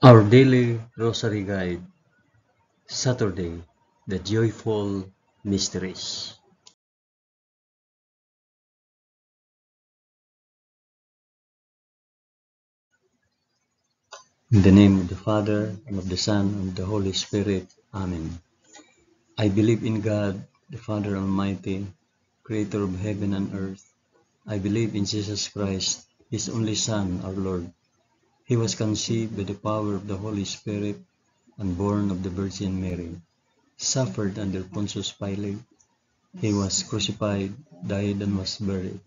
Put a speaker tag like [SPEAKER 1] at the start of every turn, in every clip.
[SPEAKER 1] Our daily rosary guide, Saturday, the joyful mysteries. In the name of the Father, and of the Son, and of the Holy Spirit. Amen. I believe in God, the Father Almighty, creator of heaven and earth. I believe in Jesus Christ, his only Son, our Lord. He was conceived by the power of the Holy Spirit and born of the Virgin Mary, suffered under Pontius Pilate. He was crucified, died, and was buried.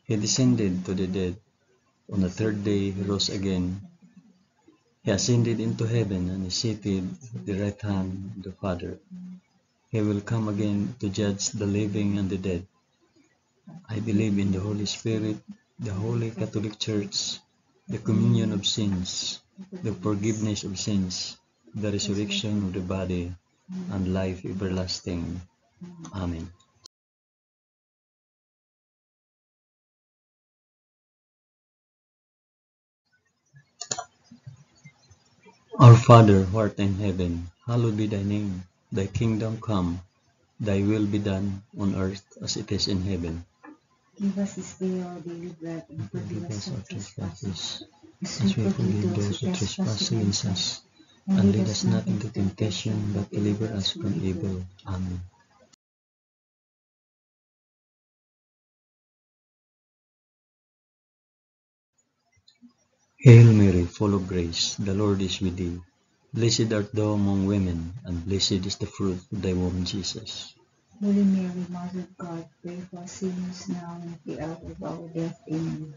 [SPEAKER 1] He descended to the dead. On the third day he rose again. He ascended into heaven and is seated at the right hand of the Father. He will come again to judge the living and the dead. I believe in the Holy Spirit, the Holy Catholic Church, the communion of sins, the forgiveness of sins, the resurrection of the body, and life everlasting. Amen. Our Father, who art in heaven, hallowed be thy name. Thy kingdom come, thy will be done on earth as it is in heaven.
[SPEAKER 2] Give us this day our daily bread, and forgive
[SPEAKER 1] Forgive
[SPEAKER 2] us
[SPEAKER 1] us
[SPEAKER 2] our
[SPEAKER 1] our
[SPEAKER 2] trespasses,
[SPEAKER 1] trespasses,
[SPEAKER 2] as
[SPEAKER 1] as
[SPEAKER 2] we
[SPEAKER 1] we
[SPEAKER 2] forgive
[SPEAKER 1] forgive
[SPEAKER 2] those
[SPEAKER 1] those
[SPEAKER 2] who
[SPEAKER 1] who
[SPEAKER 2] trespass
[SPEAKER 1] trespass
[SPEAKER 2] against
[SPEAKER 1] against
[SPEAKER 2] us.
[SPEAKER 1] us.
[SPEAKER 2] And
[SPEAKER 1] And
[SPEAKER 2] lead
[SPEAKER 1] lead
[SPEAKER 2] us
[SPEAKER 1] us
[SPEAKER 2] not
[SPEAKER 1] not
[SPEAKER 2] into
[SPEAKER 1] into temptation, but deliver us from evil. Amen. Hail Mary, full of grace, the Lord is with thee. Blessed art thou among women, and blessed is the fruit of thy womb, Jesus.
[SPEAKER 2] Holy Mary, Mother of God, pray for us sinners now and at the hour of our death. Amen.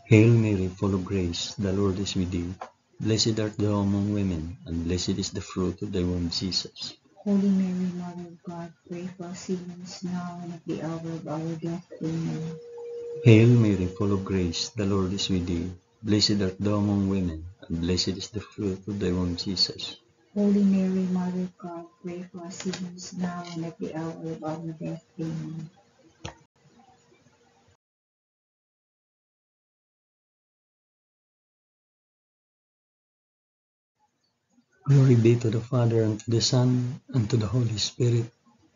[SPEAKER 1] Hail Mary, full of grace, the Lord is with thee. Blessed art thou among women, and blessed is the fruit of thy womb, Jesus.
[SPEAKER 2] Holy Mary, Mother of God, pray for us sinners now and at the hour of our death. Amen.
[SPEAKER 1] Hail Mary, full of grace, the Lord is with thee. Blessed art thou among women, and blessed is the fruit of thy womb, Jesus.
[SPEAKER 2] Holy Mary, Mother of God, pray for us sinners now and at the hour of our death. Amen.
[SPEAKER 1] Glory be to the Father, and to the Son, and to the Holy Spirit.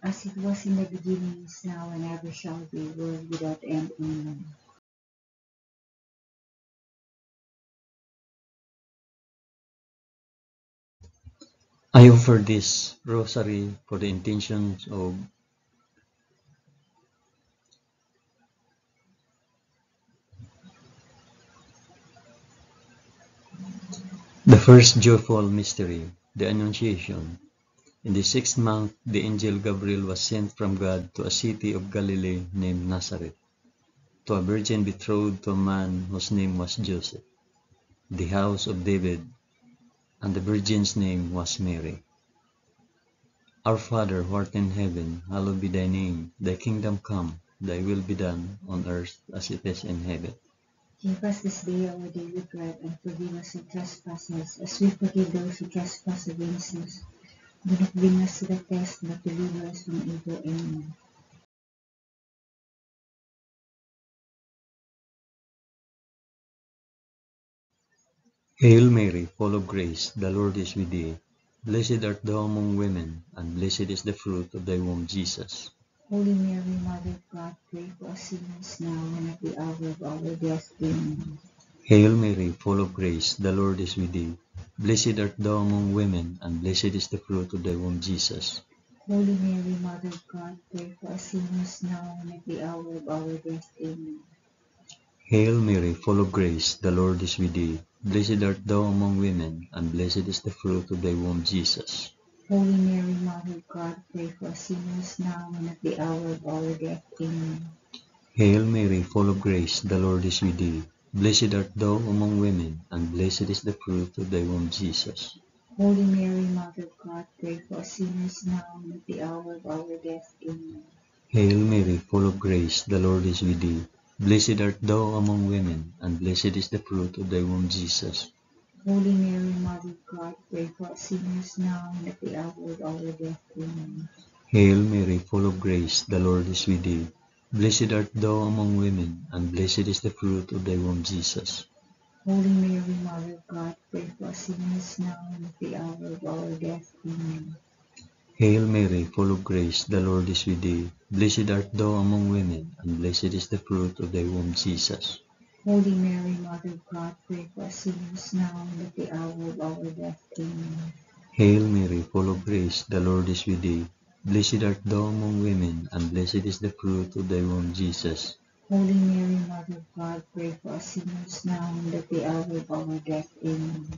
[SPEAKER 2] As it was in the beginning, is now, and ever shall be, world without end. Amen.
[SPEAKER 1] I offer this rosary for the intentions of the first joyful mystery, the Annunciation. In the 6th month, the angel Gabriel was sent from God to a city of Galilee named Nazareth, to a virgin betrothed to a man whose name was Joseph, the house of David, and the virgin's name was Mary. Our Father, who art in heaven, hallowed be thy name. Thy kingdom come, thy will be done, on earth as it is in heaven.
[SPEAKER 2] Give us this day our daily bread, and forgive us our trespasses, as we forgive those who trespass against us. Do not bring us to the test, but deliver us from evil. Amen.
[SPEAKER 1] Hail Mary, full of grace, the Lord is with thee. Blessed art thou among women, and blessed is the fruit of thy womb, Jesus.
[SPEAKER 2] Holy Mary, Mother of God, pray for us sinners now and at the hour of our death. Amen.
[SPEAKER 1] Hail Mary, full of grace, the Lord is with thee. Blessed art thou among women, and blessed is the fruit of thy womb, Jesus.
[SPEAKER 2] Holy Mary, Mother of God, pray for us sinners now and at the hour of our death. Amen.
[SPEAKER 1] Hail Mary, full of grace, the Lord is with thee. Blessed art thou among women, and blessed is the fruit of thy womb, Jesus.
[SPEAKER 2] Holy Mary, Mother of God, pray for us sinners now and at the hour of our death. Amen.
[SPEAKER 1] Hail Mary, full of grace, the Lord is with thee. Blessed art thou among women, and blessed is the fruit of thy womb, Jesus.
[SPEAKER 2] Holy Mary, Mother of God, pray for us sinners now and at the hour of our death. Amen.
[SPEAKER 1] Hail Mary, full of grace, the Lord is with thee. Blessed art thou among women, and blessed is the fruit of thy womb, Jesus.
[SPEAKER 2] Holy Mary, Mother of God, pray for us sinners now and at the hour of our death. Amen.
[SPEAKER 1] Hail Mary, full of grace, the Lord is with thee. Blessed art thou among women, and blessed is the fruit of thy womb, Jesus.
[SPEAKER 2] Holy Mary, Mother of God, pray for us sinners now and at the hour of our death. Amen.
[SPEAKER 1] Hail Mary, full of grace, the Lord is with thee. Blessed art thou among women, and blessed is the fruit of thy womb, Jesus.
[SPEAKER 2] Holy Mary, Mother of God, pray for us sinners now and at the hour of our death. Amen.
[SPEAKER 1] Hail Mary, full of grace, the Lord is with thee. Blessed art thou among women, and blessed is the fruit of thy womb, Jesus.
[SPEAKER 2] Holy Mary, Mother of God, pray for us sinners now and at the hour of our death. Amen.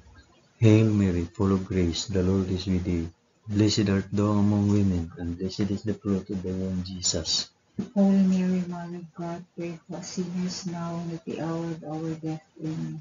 [SPEAKER 1] Hail Mary, full of grace, the Lord is with thee. Blessed art thou among women, and blessed is the fruit of thy womb, Jesus.
[SPEAKER 2] Holy Mary, Mother of God, pray for us sinners now and at the hour of our death. Amen.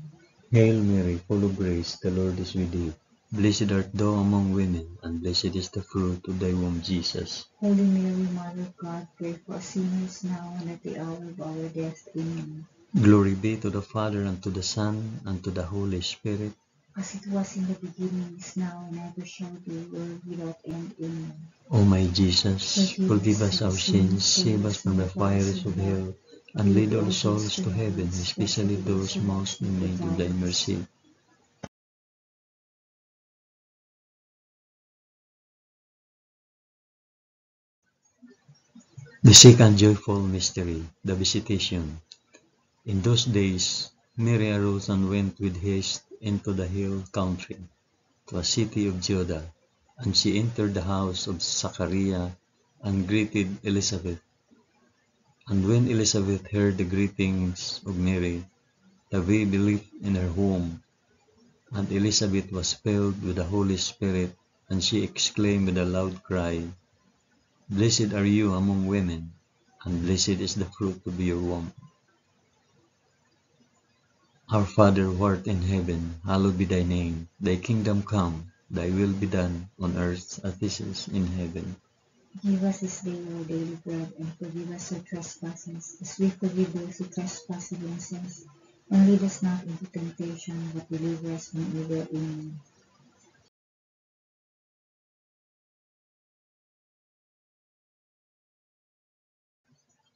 [SPEAKER 1] Hail Mary, full of grace, the Lord is with thee. Blessed art thou among women, and blessed is the fruit of thy womb, Jesus.
[SPEAKER 2] Holy Mary, Mother of God, pray for us sinners now and at the hour of our death. Amen.
[SPEAKER 1] Glory be to the Father, and to the Son, and to the Holy Spirit.
[SPEAKER 2] As it was in the beginning, is now, and ever shall be, world without end. Amen.
[SPEAKER 1] O my Jesus, forgive us our sins, save us from the fires of hell, and lead all souls to heaven, especially those most in need of thy mercy. The second joyful mystery, the Visitation. In those days, Mary arose and went with haste into the hill country, to a city of Judah, and she entered the house of Zachariah and greeted Elizabeth. And when Elizabeth heard the greetings of Mary, the baby leaped in her womb, and Elizabeth was filled with the Holy Spirit, and she exclaimed with a loud cry, Blessed are you among women, and blessed is the fruit of your womb. Our Father who art in heaven, hallowed be thy name. Thy kingdom come, thy will be done, on earth as it is in heaven.
[SPEAKER 2] Give us this day our daily bread, and forgive us our trespasses, as we forgive those who trespass against us. And lead us not into temptation, but deliver us from evil. Amen.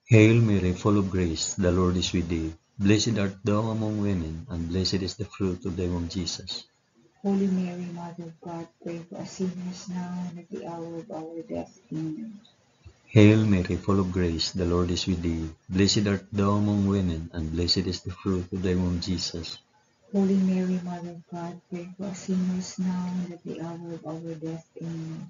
[SPEAKER 1] Hail Mary, full of grace, the Lord is with thee. Blessed art thou among women, and blessed is the fruit of thy womb, Jesus.
[SPEAKER 2] Holy Mary, Mother of God, pray for us sinners now and at the hour of our death. Amen.
[SPEAKER 1] Hail Mary, full of grace, the Lord is with thee. Blessed art thou among women, and blessed is the fruit of thy womb, Jesus.
[SPEAKER 2] Holy Mary, Mother of God, pray for us sinners now and at the hour of our death. Amen.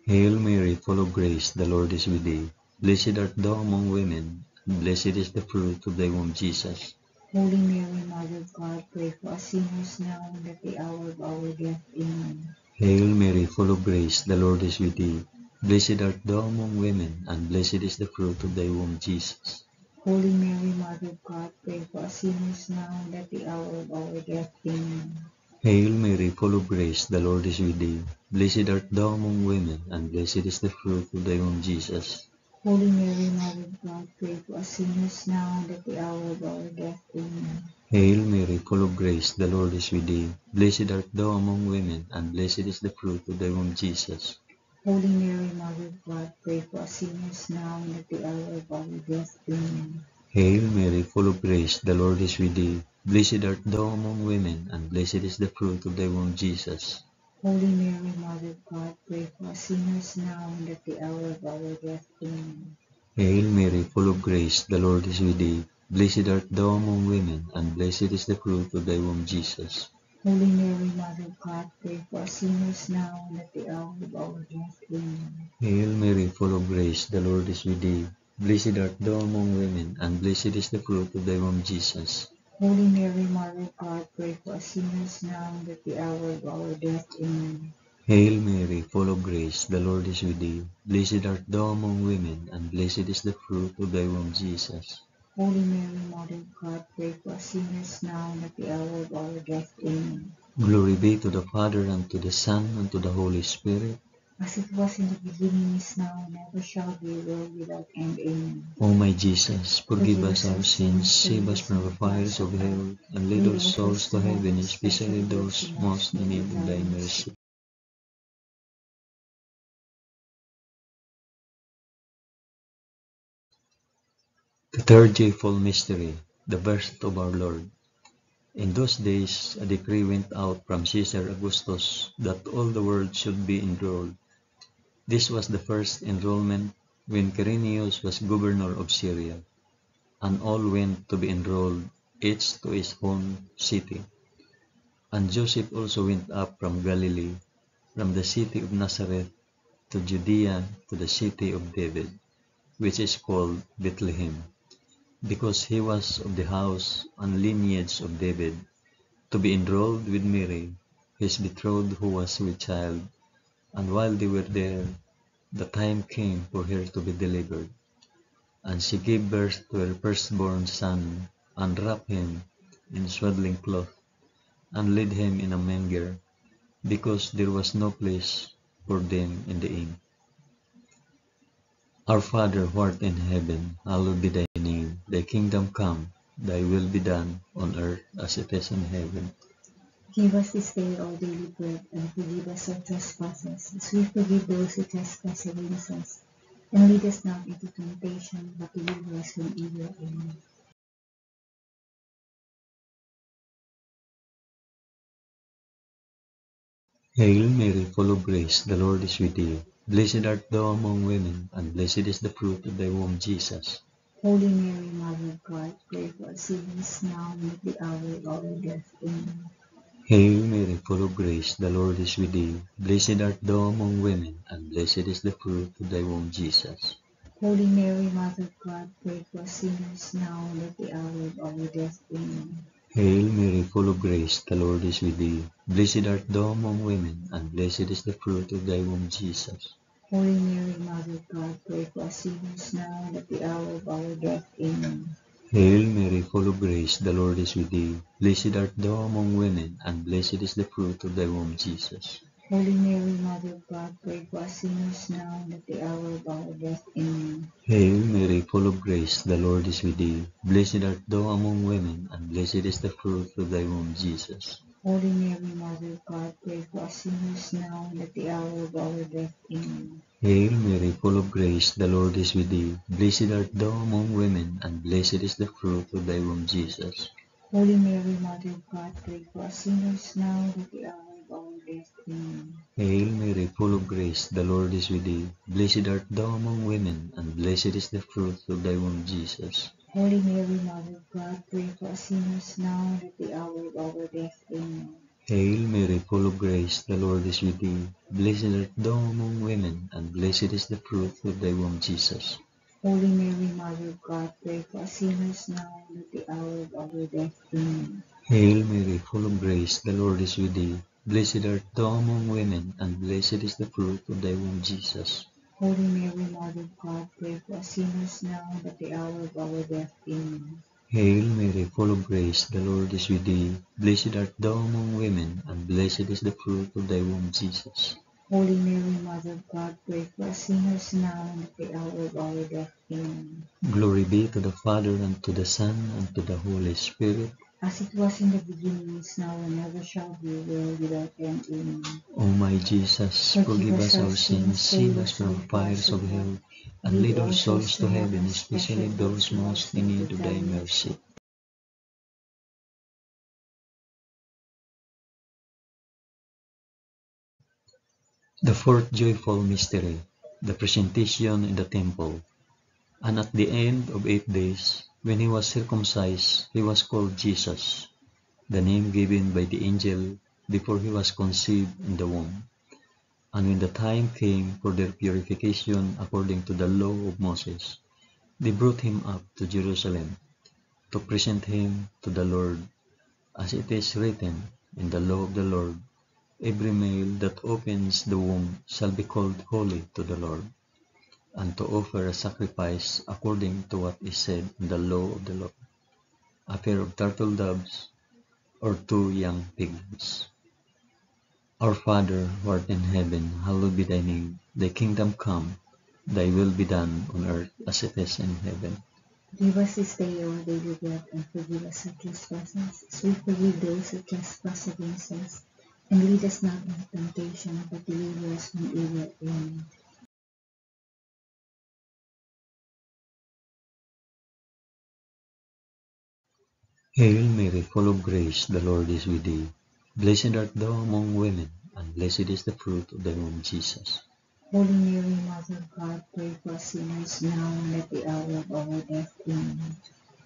[SPEAKER 1] Hail Mary, full of grace, the Lord is with thee. Blessed art thou among women, and blessed is the fruit of thy womb, Jesus.
[SPEAKER 2] Holy Mary, Mother of God, pray for us sinners now and at the hour of our death. Amen.
[SPEAKER 1] Hail Mary, full of grace, the Lord is with thee. Blessed art thou among women, and blessed is the fruit of thy womb, Jesus.
[SPEAKER 2] Holy Mary, Mother of God, pray for us sinners now and at the hour of our death. Amen.
[SPEAKER 1] Hail Mary, full of grace, the Lord is with thee. Blessed art thou among women, and blessed is the fruit of thy womb, Jesus.
[SPEAKER 2] Holy Mary, Mother of God, pray for us sinners now and at the hour of our death. Amen.
[SPEAKER 1] Hail Mary, full of grace, the Lord is with thee. Blessed art thou among women, and blessed is the fruit of thy womb, Jesus.
[SPEAKER 2] Holy Mary, Mother of God, pray for us sinners now and at the hour of our death. Amen.
[SPEAKER 1] Hail Mary, full of grace, the Lord is with thee. Blessed art thou among women, and blessed is the fruit of thy womb, Jesus.
[SPEAKER 2] Holy Mary, Mother of God, pray for us sinners now and at the hour of our death. Amen.
[SPEAKER 1] Hail Mary, full of grace, the Lord is with thee. Blessed art thou among women, and blessed is the fruit of thy womb, Jesus.
[SPEAKER 2] Holy Mary, Mother of God, pray for us sinners now and at the hour of our death. Amen.
[SPEAKER 1] Hail Mary, full of grace, the Lord is with thee. Blessed art thou among women, and blessed is the fruit of thy womb, Jesus.
[SPEAKER 2] Holy Mary, Mother of God, pray for us sinners now and at the hour of our death. Amen.
[SPEAKER 1] Hail Mary, full of grace, the Lord is with thee. Blessed art thou among women, and blessed is the fruit of thy womb, Jesus.
[SPEAKER 2] Holy Mary, Mother of God, pray for us sinners now and at the hour of our death. Amen.
[SPEAKER 1] Glory be to the Father, and to the Son, and to the Holy Spirit.
[SPEAKER 2] As it was in the beginning, is now, and ever shall be, world without end. Amen.
[SPEAKER 1] O my Jesus, forgive us our sins, save us from the fires of hell, and lead all souls to heaven, especially those most in need of thy mercy. The third joyful mystery, the birth of our Lord. In those days, a decree went out from Caesar Augustus that all the world should be enrolled. This was the first enrollment when Quirinius was governor of Syria, and all went to be enrolled, each to his own city. And Joseph also went up from Galilee, from the city of Nazareth to Judea, to the city of David, which is called Bethlehem, because he was of the house and lineage of David, to be enrolled with Mary, his betrothed, who was with child. And while they were there, the time came for her to be delivered. And she gave birth to her firstborn son, and wrapped him in swaddling cloth, and laid him in a manger, because there was no place for them in the inn. Our Father, who art in heaven, hallowed be thy name. Thy kingdom come, thy will be done, on earth as it is in heaven.
[SPEAKER 2] Give us this day our daily bread, and forgive us our trespasses, as we forgive those who trespass against us. And lead us not into temptation, but deliver us from evil. Amen.
[SPEAKER 1] Hail Mary, full of grace, the Lord is with thee. Blessed art thou among women, and blessed is the fruit of thy womb, Jesus.
[SPEAKER 2] Holy Mary, Mother of God, pray for us sinners now and at the hour of our death. Amen.
[SPEAKER 1] Hail Mary, full of grace, the Lord is with thee. Blessed art thou among women, and blessed is the fruit of thy womb, Jesus.
[SPEAKER 2] Holy Mary, Mother of God, pray for us sinners now and at the hour of our death. Amen.
[SPEAKER 1] Hail Mary, full of grace, the Lord is with thee. Blessed art thou among women, and blessed is the fruit of thy womb, Jesus.
[SPEAKER 2] Holy Mary, Mother of God, pray for us sinners now and at the hour of our death. Amen.
[SPEAKER 1] Hail Mary, full of grace, the Lord is with thee. Blessed art thou among women, and blessed is the fruit of thy womb, Jesus.
[SPEAKER 2] Holy Mary, Mother of God, pray for us sinners now and at the hour of our death. Amen.
[SPEAKER 1] Hail Mary, full of grace, the Lord is with thee. Blessed art thou among women, and blessed is the fruit of thy womb, Jesus.
[SPEAKER 2] Holy Mary, Mother of God, pray for us sinners now and at the hour of our death. Amen.
[SPEAKER 1] Hail Mary, full of grace, the Lord is with thee. Blessed art thou among women, and blessed is the fruit of thy womb, Jesus.
[SPEAKER 2] Holy Mary, Mother of God, pray for us sinners now and at the hour of our death. Amen.
[SPEAKER 1] Hail Mary, full of grace, the Lord is with thee. Blessed art thou among women, and blessed is the fruit of thy womb, Jesus.
[SPEAKER 2] Holy Mary, Mother of God, pray for us sinners now and at the hour of our death. Amen.
[SPEAKER 1] Hail Mary, full of grace, the Lord is with thee. Blessed art thou among women, and blessed is the fruit of thy womb, Jesus.
[SPEAKER 2] Holy Mary, Mother of God, pray for us sinners now and at the hour of our death. Amen.
[SPEAKER 1] Hail Mary, full of grace, the Lord is with thee. Blessed art thou among women, and blessed is the fruit of thy womb, Jesus.
[SPEAKER 2] Holy Mary, Mother of God, pray for us sinners now and at the hour of our death. Amen.
[SPEAKER 1] Hail Mary, full of grace, the Lord is with thee. Blessed art thou among women, and blessed is the fruit of thy womb, Jesus.
[SPEAKER 2] Holy Mary, Mother of God, pray for us sinners now and at the hour of our death. Amen.
[SPEAKER 1] Glory be to the Father, and to the Son, and to the Holy Spirit.
[SPEAKER 2] As it was in the beginning, is now, and ever shall be, world without end. Amen.
[SPEAKER 1] O my Jesus, forgive us our sins, save us from the fires of hell, and lead all souls to heaven, especially those most in need of thy mercy. The fourth joyful mystery, the presentation in the temple. And at the end of 8 days, when he was circumcised, he was called Jesus, the name given by the angel before he was conceived in the womb. And when the time came for their purification according to the law of Moses, they brought him up to Jerusalem to present him to the Lord, as it is written in the law of the Lord, every male that opens the womb shall be called holy to the Lord, and to offer a sacrifice according to what is said in the law of the Lord, a pair of turtle doves or 2 young pigeons. Our Father, who art in heaven, hallowed be thy name. Thy kingdom come, thy will be done on earth as it is in heaven.
[SPEAKER 2] Give us this day our daily bread, and forgive us our trespasses, as we forgive those who trespass against us. And lead us not into temptation, but deliver us from evil. Amen.
[SPEAKER 1] Hail Mary, full of grace, the Lord is with thee. Blessed art thou among women, and blessed is the fruit of thy womb, Jesus.
[SPEAKER 2] Holy Mary, Mother of God, pray for us sinners now and at the hour of our death. Amen.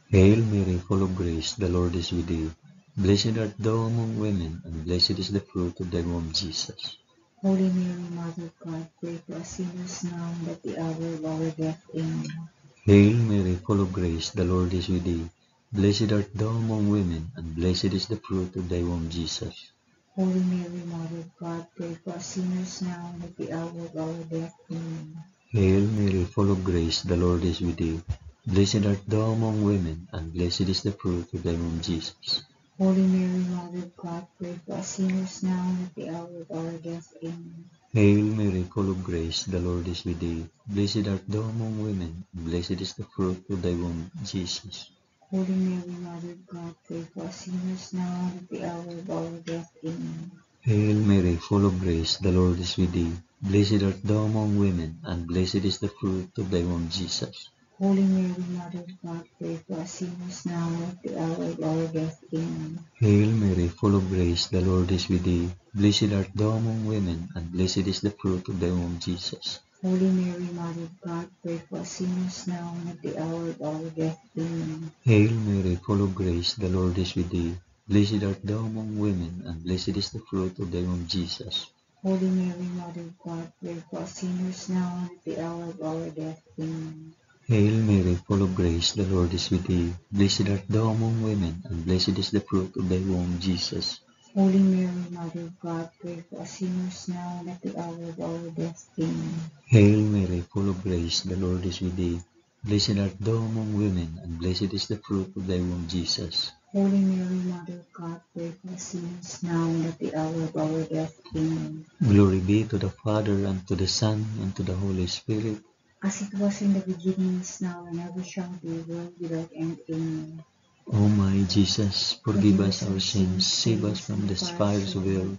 [SPEAKER 1] Hail Mary, full of grace, the Lord is with thee. Blessed art thou among women, and blessed is the fruit of thy womb, Jesus.
[SPEAKER 2] Holy Mary, Mother of God, pray for us sinners now and at the hour of our death. Amen.
[SPEAKER 1] Hail Mary, full of grace, the Lord is with thee. Blessed art thou among women, and blessed is the fruit of thy womb, Jesus.
[SPEAKER 2] Holy Mary, Mother of God, pray for us sinners now and at the hour of our death. Amen.
[SPEAKER 1] Hail Mary, full of grace, the Lord is with thee. Blessed art thou among women, and blessed is the fruit of thy womb, Jesus.
[SPEAKER 2] Holy Mary, Mother of God, pray for us sinners now and at the hour of our death. Amen.
[SPEAKER 1] Hail Mary, full of grace, the Lord is with thee. Blessed art thou among women, and blessed is the fruit of thy womb, Jesus.
[SPEAKER 2] Holy Mary, Mother of God, pray for us sinners now and at the hour of our death. Amen.
[SPEAKER 1] Hail Mary, full of grace, the Lord is with thee. Blessed art thou among women, and blessed is the fruit of thy womb, Jesus.
[SPEAKER 2] Holy Mary, Mother of God, pray for us sinners now and at the hour of our death. Amen.
[SPEAKER 1] Hail Mary, full of grace, the Lord is with thee. Blessed art thou among women, and blessed is the fruit of thy womb, Jesus.
[SPEAKER 2] Holy Mary, Mother of God, pray for us sinners now and at the hour of our death. Amen.
[SPEAKER 1] Hail Mary, full of grace, the Lord is with thee. Blessed art thou among women, and blessed is the fruit of thy womb, Jesus.
[SPEAKER 2] Holy Mary, Mother of God, pray for us sinners now and at the hour of our death. Amen.
[SPEAKER 1] Hail Mary, full of grace, the Lord is with thee. Blessed art thou among women, and blessed is the fruit of thy womb, Jesus.
[SPEAKER 2] Holy Mary, Mother of God, pray for us sinners now and at the hour of our death. Amen.
[SPEAKER 1] Hail Mary, full of grace, the Lord is with thee. Blessed art thou among women, and blessed is the fruit of thy womb, Jesus.
[SPEAKER 2] Holy Mary, Mother of God, pray for us sinners now and at the hour of our death. Amen.
[SPEAKER 1] Glory be to the Father, and to the Son, and to the Holy Spirit.
[SPEAKER 2] As it was in the beginning, is now, and ever shall be, world without end. Amen.
[SPEAKER 1] O my Jesus, forgive us our sins, save us from the fires of hell,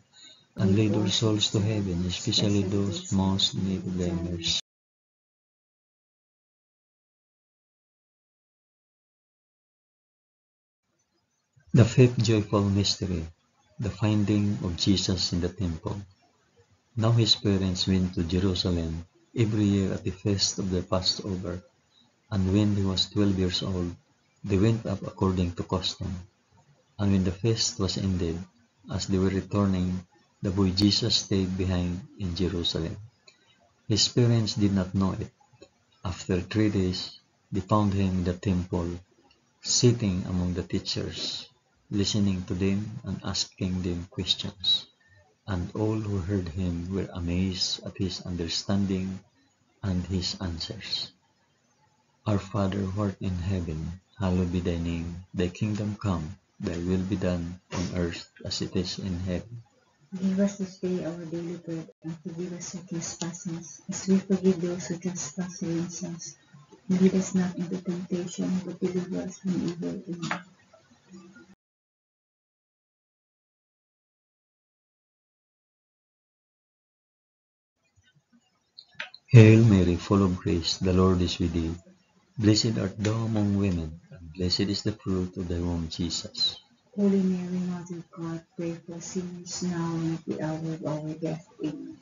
[SPEAKER 1] and lead our souls to heaven, especially those most in need of thy mercy. The fifth joyful mystery, the finding of Jesus in the temple. Now his parents went to Jerusalem every year at the feast of the Passover, and when he was 12 years old, they went up according to custom. And when the feast was ended, as they were returning, the boy Jesus stayed behind in Jerusalem. His parents did not know it. After 3 days, they found him in the temple, sitting among the teachers, listening to them and asking them questions. And all who heard him were amazed at his understanding and his answers. Our Father who art in heaven, hallowed be thy name. Thy kingdom come, thy will be done on earth as it is in heaven.
[SPEAKER 2] Give us this day our daily bread, and forgive us our trespasses, as we forgive those who trespass against us. And lead us not into temptation, but deliver us from evil. Amen.
[SPEAKER 1] Hail Mary, full of grace, the Lord is with thee. Blessed art thou among women, and blessed is the fruit of thy womb, Jesus.
[SPEAKER 2] Holy Mary, Mother of God, pray for us sinners now and at the hour of our death. Amen.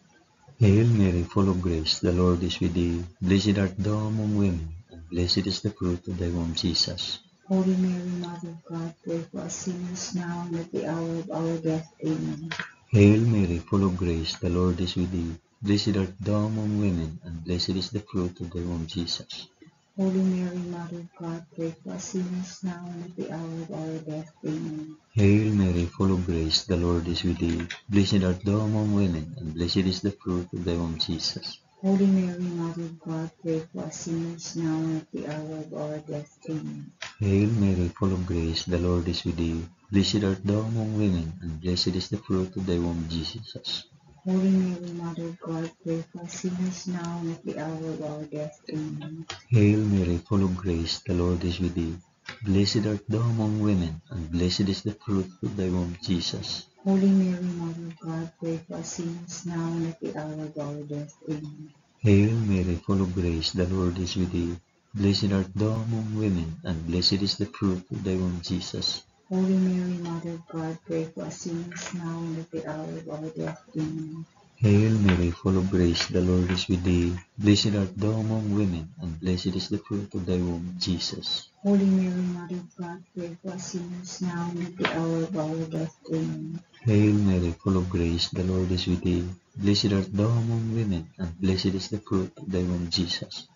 [SPEAKER 1] Hail Mary, full of grace, the Lord is with thee. Blessed art thou among women, and blessed is the fruit of thy womb, Jesus.
[SPEAKER 2] Holy Mary, Mother of God, pray for us sinners now and at the hour of our death. Amen.
[SPEAKER 1] Hail Mary, full of grace, the Lord is with thee. Blessed art thou among women, and blessed is the fruit of thy womb, Jesus.
[SPEAKER 2] Holy Mary, Mother of God, pray for us sinners now and at the hour of our death. Amen.
[SPEAKER 1] Hail Mary, full of grace, the Lord is with thee. Blessed art thou among women, and blessed is the fruit of thy womb, Jesus.
[SPEAKER 2] Holy Mary, Mother of God, pray for us sinners now and at the hour of our death. Amen.
[SPEAKER 1] Hail Mary, full of grace, the Lord is with thee. Blessed art thou among women, and blessed is the fruit of thy womb, Jesus.
[SPEAKER 2] Holy Mary, Mother of God, pray for us sinners now and at the hour of our death. Amen.
[SPEAKER 1] Hail Mary, full of grace, the Lord is with thee. Blessed art thou among women, and blessed is the fruit of thy womb, Jesus.
[SPEAKER 2] Holy Mary, Mother of God, pray for us sinners now and at the hour of our death. Amen.
[SPEAKER 1] Hail Mary, full of grace, the Lord is with thee. Blessed art thou among women, and blessed is the fruit of thy womb, Jesus.
[SPEAKER 2] Holy Mary, Mother of God, pray for us sinners now and at the hour of our death. Amen.
[SPEAKER 1] Hail Mary, full of grace, the Lord is with thee. Blessed art thou among women, and blessed is the fruit of thy womb, Jesus.
[SPEAKER 2] Holy Mary, Mother of God, pray for us sinners now and at the hour of our death. Amen.
[SPEAKER 1] Hail Mary, full of grace, the Lord is with thee. Blessed art thou among women, and blessed is the fruit of thy womb, Jesus.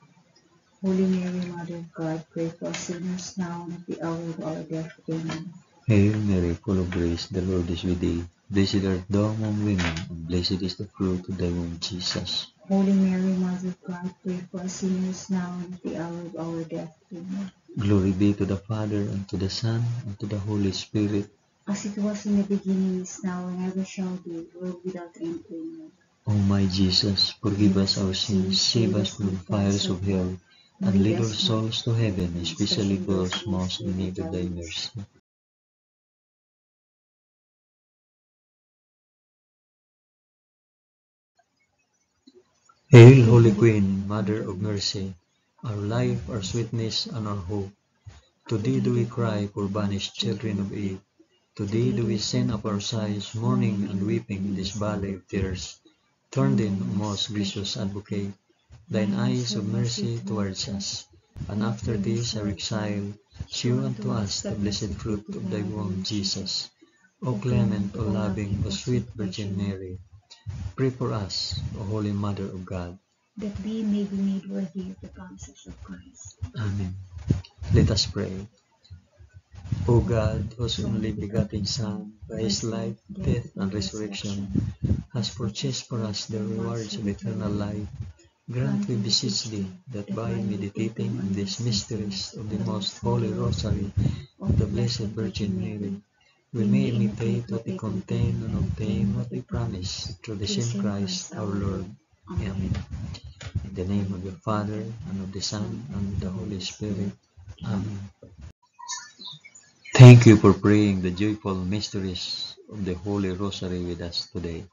[SPEAKER 2] Holy Mary, Mother of God, pray for us sinners now and at the hour of our death. Amen.
[SPEAKER 1] Hail Mary, full of grace, the Lord is with thee. Blessed art thou among women, and blessed is the fruit of thy womb, Jesus.
[SPEAKER 2] Holy Mary, Mother of God, pray for us sinners now and at the hour of our death. Amen.
[SPEAKER 1] Glory be to the Father, and to the Son, and to the Holy Spirit.
[SPEAKER 2] As it was in the beginning, is now, and ever shall be, world without end. Amen.
[SPEAKER 1] O my Jesus, forgive us our sins, save us from the fires of hell, and lead our souls to heaven, especially those most in need of thy mercy. Hail, Holy Queen, Mother of Mercy, our life, our sweetness, and our hope. To thee do we cry, poor banished children of Eve. To thee do we send up our sighs, mourning and weeping in this valley of tears. Turn then, O most gracious Advocate, thine eyes of mercy towards us, and after this our exile, shew unto us the blessed fruit of thy womb, Jesus. O clement, O loving, O sweet Virgin Mary, pray for us, O Holy Mother of God,
[SPEAKER 2] that we may be made worthy of the promises of Christ.
[SPEAKER 1] Amen. Let us pray. O God, whose only begotten Son, by his life, death, and resurrection, has purchased for us the rewards of eternal life, grant, we beseech thee, that by meditating on these mysteries of the most holy Rosary of the Blessed Virgin Mary, we may imitate what they contain and obtain what they promise, through the same Christ our Lord. Amen. In the name of the Father, and of the Son, and of the Holy Spirit. Amen. Thank you for praying the joyful mysteries of the Holy Rosary with us today.